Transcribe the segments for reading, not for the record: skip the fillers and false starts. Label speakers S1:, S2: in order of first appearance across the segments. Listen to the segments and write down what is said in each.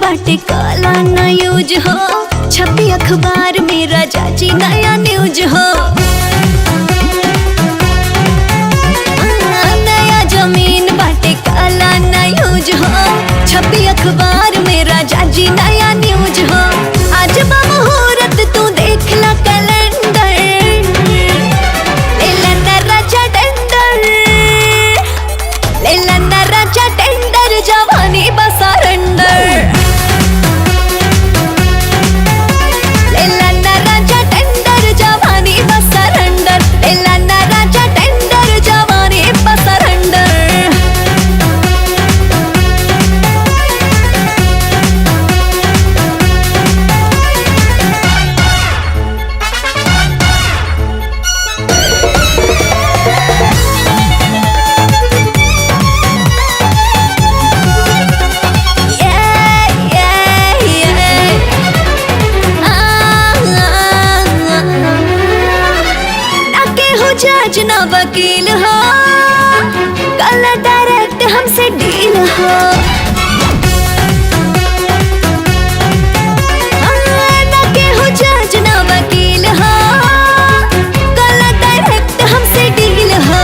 S1: बाटे काला ना यूज हो, छपी अखबार में राजा जी नया न्यूज हो। नया जमीन बाटे काला ना यूज हो, छपी अखबार में राजा जी नया न्यूज हो। आज बा मुहूर्त तू देख ला कैलेंडर, लेला ना राजा टेंडर, लेला ना राजा टेंडर, जवानी बस सरेंडर। लेला ना राजा टेंडर, जवानी बस सरेंडर, लेला ना राजा टेंडर, जवानी बस सरेंडर। जज ना वकील हो, कल डायरेक्ट हमसे डील हो। ना केहू जज ना वकील हो, कल डायरेक्ट हमसे डील हो।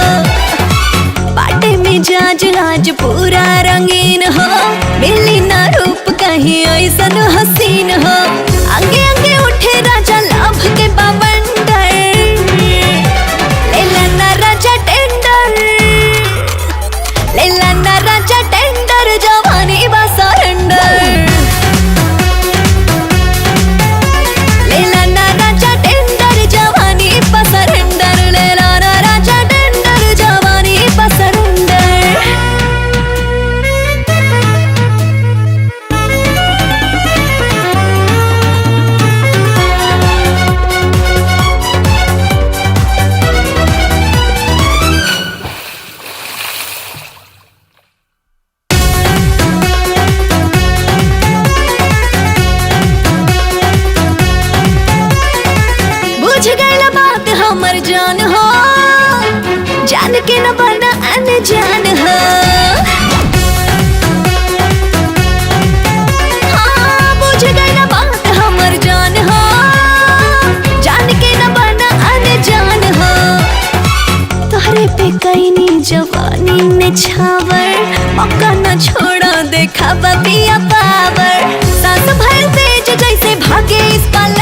S1: बाटे में जज आज पूरा रंगीन हो, मिली ना रूप कहीं ऐसन हसीन हो। आगे आगे उठे राजा लाभ के बवंडर, लेला ना राजा टेंडर, लेला ना राजा टेंडर, जवानी बा सरेंडर। लेला ना राजा टेंडर, जवानी बा सरेंडर, लेला ना राजा टेंडर, जवानी बा सरेंडर। बुझ गईला बात हमर जान हो, जान के न बना अनजान हो। हाँ, बुझ गईला बात हमर जान हो, जान के न बना अनजान हो। तोहरे पे कईनी जवानी ने छावर, मौका न छोड़ा देखा पिया पावर। सांस भर तेज जैसे भागे इस पल